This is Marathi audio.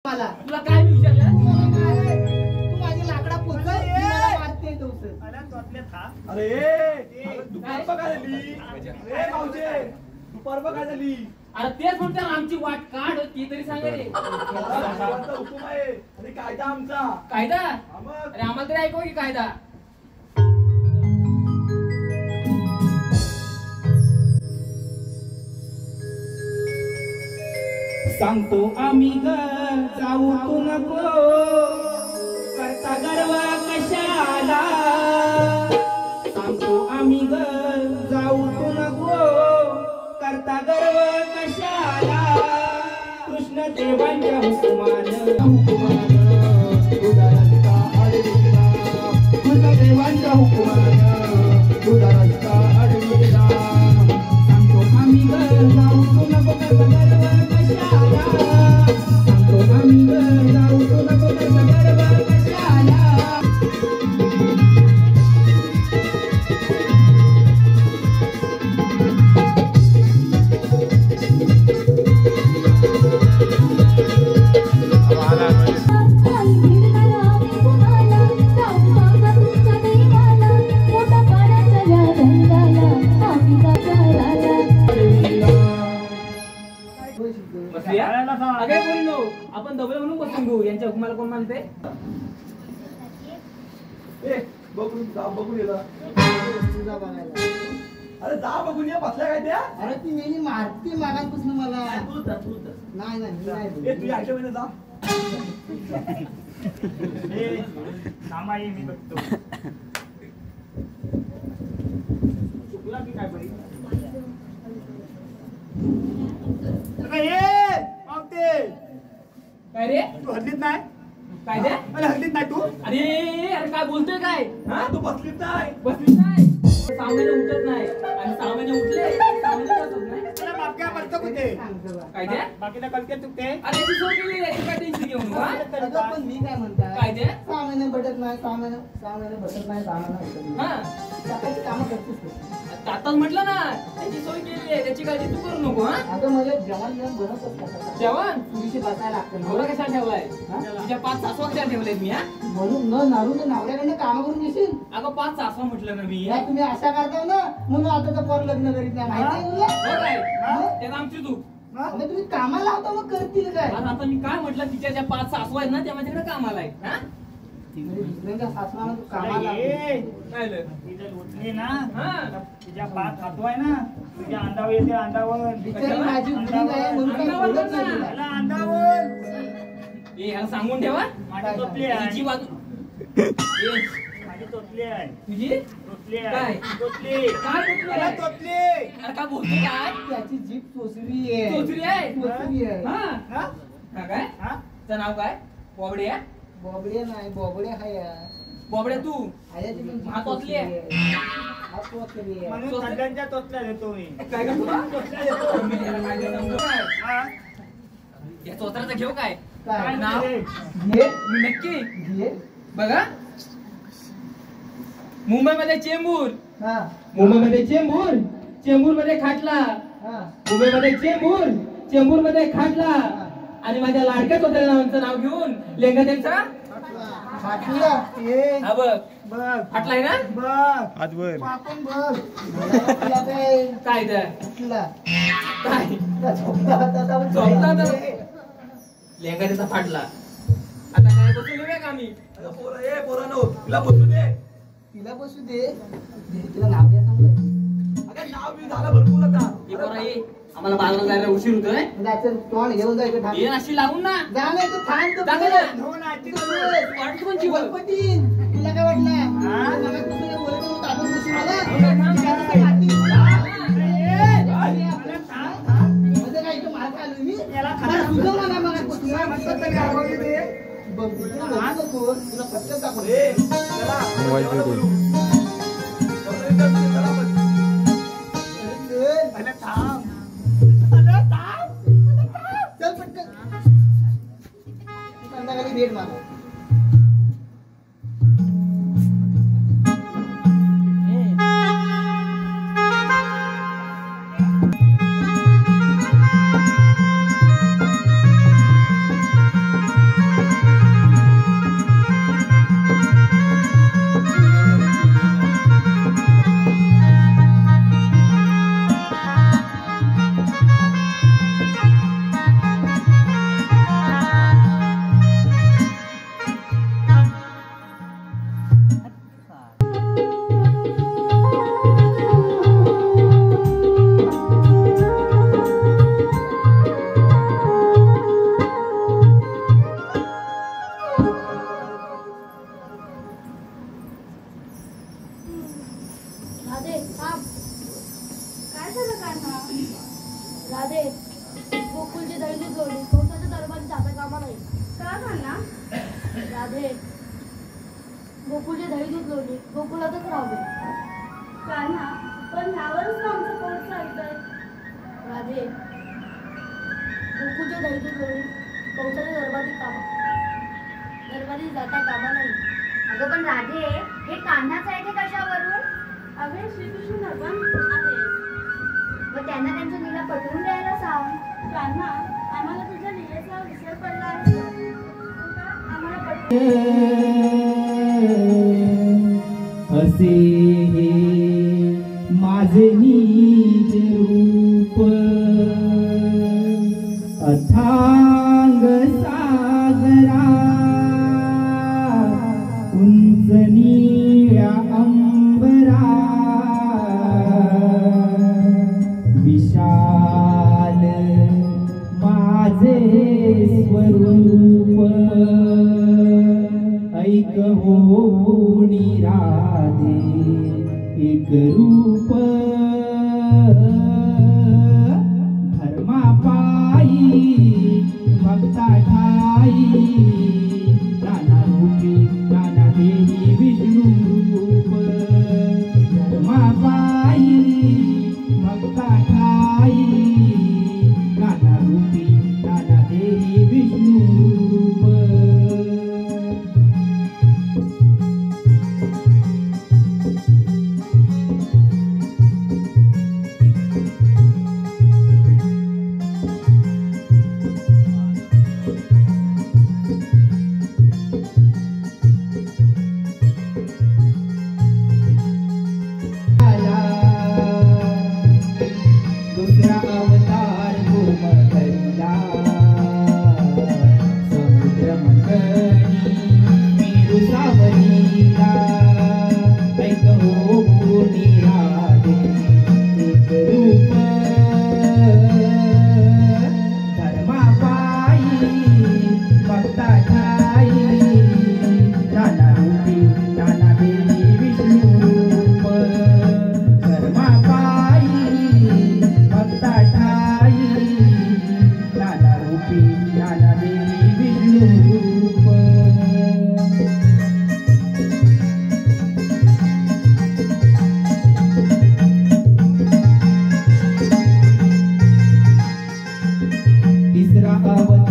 मला तुला काय मी विचारलं? तू माझी लाकडा पोचल मला मारते दोस्त. अरे दुपार बघायली रे गावचे दुपार बघायली. अरे तेच म्हणतो आमची वाट काढ ती तरी सांग रे. हुकुम आहे आणि कायदा आमचा. कायदा? अरे आम्हाला तरी ऐकव की कायदा. सांगतो आम्ही ग जाऊ तू नको करता गर्व कशाला. सांगतो आम्ही ग जाऊ तू नको करता गर्व कशाला. कृष्ण देवांच्या हुकुमान तुझा रस्ता अडविला. कृष्ण देवांच्या हुकुमान तुझा रस्ता अडविला. सांगतो आम्ही ग जाऊ तू नको करता गर्व कशाला. सांगतो आम्ही ग जाऊ तू नको करता गर्व कशाला. आपण दबले म्हणून बसून घेऊ. यांच्या हुकुमाला कोण मानते? बघून जा बघून येला. तुझा बघायला. अरे जा बघून ये बसल्या काय त्या. अरे ती मेली मारती मागांपासून मला. नाही नाही ए तुझ्या आठवणी जा. सामाई मी बघतो. चुकला की काय बरी. काय रे? तू हल्लीत नाही. काय दे? अरे हल्लीत नाही तू. अरे अरे काय बोलतोय काय? हा तू बसलीच नाही. बसलीच नाही. 6 महिने उठत नाही आणि 6 महिने उठले 6 महिने बसत नाही. तुला मागच्या पडतो कुठे. काय दे? बाकीला कलके चुकते. अरे ती सोड केली रे. काय टेन्शन घेऊ नका. अगं पण मी काय म्हणताय. काय दे? 6 महिने बटत नाही 6 महिने बटत नाही 6 महिने. हा सकाळची कामं करतेस तू. आताच म्हटलं ना त्याची सोय केली आहे. त्याची काळजी तू करू नको. हा अगं म्हणजे जेवण जेवण बनवत असतात. जेवण तुझी बसायला लागतं नवरा कशा ठेवलाय? तुझ्या 5 सासवा कशा ठेवलेत मी? हा म्हणून न नारून नवऱ्याकडनं काम करून घेशील. अगं 5 सासवा म्हटलं ना मी. या तुम्ही आशा करताय ना म्हणून आता तर पोर लग्न करीत नाही माहिती आहे तुला. हो काय? त्यात आमची चूक. मग तुम्ही कामाला लावता मग करतील काय. आज आता मी काय म्हटलं तिच्या ज्या 5 सासवा आहेत ना त्या माझ्याकडे कामाला आहेत. हा म्हणजे दुसऱ्यांच्या सासवाला तू कामाला काय झालं? उठली ना. हा तुझ्या पाच हातू आहे ना. तुझ्या अंडावर येते अंडावर. बिचारी माझी मुलगी आहे म्हणून काही अंगावर बोलत नाही ना. तुला. त्याला अंडावर. ए ह्याला सांगून ठेवा. माझी तोतली तिची आहे. बाजू ए, माझी तोतली आहे. तुझी तोतली काय? आहे. तोतली. काय बोलतोय? त्याला तोतली. अरे काय बोलतोय काय? त्याची जीभ चोचरी आहे. चोचरी आहे? चोचरी आहे. हा हा? हा काय? हा? तुझं नाव काय? बॉबडे आहे? बोबडे नाही बोबडे हाय. बॉबड्या तू आहे ती पण जीभ हा तोचली आहे. चोचरी आहे. हा चोचरी आहे. म्हणून सगळ्यांच्या तोतल्या देतो मी. काय करतो? तोतल्या देतो. मी त्याला काय देतो समजू काय? हा? या चोत्राचं घेऊ काय? काय नाव? घे मी नक्की घे. बघा मुंबईमध्ये चेंबूर. हा मुंबईमध्ये चेंबूर. चेंबूर मध्ये खाटला. हा मुंबईमध्ये चेंबूर. चेंबूर मध्ये खाटला. आणि माझ्या लाडक्या चोत्र्या नावांचं नाव घेऊन लेंगा त्यांचा फाटला. ये हा बघ बघ. फाटलाय ना. बघ. पापून बघ. तुला काय काय त्या फुटला. काय त्या झोपला होता तर झोपला तर लेंगा त्याचा फाटला. आता काय बसून घेऊया का आम्ही? पोरं ए पोरांनो तिला बसू दे. तिला बसू दे. तिला नाव द्या चांगलं. अगं नाव बी झालं भरपूर आता. हे पोरा ये. आम्हाला बाजारात जायला उशीर होतोय. जायचं तोंड घेऊन जायचं थांब. ये अशी लागून ना. जा नाही तर थांब तर जा बस. ना. हो ना, आजची तू तोतली. बस. वाटत पण जीवन. वनपतीन. तुला काय वाटलं? हा? मला कुठं काय बोलत नव्हतं, आपण बसून आला. थांब. तिला तर हाती- मला थांब, थांब. म्हणजे काय इथं मार खाल्लो मी? याला मला खाल्लं. सुचवलं नाही मगापासून. म्हणतात तर काय बोलली ते? बघ, तुला लहान नको, तुला पटकन दाखव. ए चला जेवण करू. चला बस. चल. मला थांब. चल पटकन. संध्याकाळी भेट मला. का ना राधे गोकुळचे दही दूध लोणी गोकुळातच राहू का ना पण ह्यावरच आमचं पोट चालतंय राधे गोकुळचे दही दूध लोणी कौशल्य दरबारी जाता कामा नाही अगं पण राधे हे कान्हाचं आहे ते कशावरून? अगे श्रीकृष्ण भगवान आहे मग त्यांना त्यांच्या लीला पटवून द्यायला सांग. कान्हा आम्हाला तुझ्या लीलेचा विसर पडला आहे तुका आम्हाला पटवून असे हे माझे नीच रूप अथांग सागरा उंच निळ्या अंबरा विशाल माझे स्वरूप ऐक होनी राधे एक रूप धर्मा पायी भक्ता ठाई नाना रूपी नाना देही विष्णू रूप धर्मा पायी भक्ता ठाई नाना रूपी नाना देही विष्णू रूप दुसरा अवतार भूमधरला समुद्र मंथनी मेरू सावलीला ऐक होनी राधे एक रूप धर्मा पायी भक्ता ठाई नाना रूपी नाना देवी विष्णू रूप धर्मा पायी भक्ता ठाई नाना रूपी नाना देवी विष्णू रूप तिसरा अवतार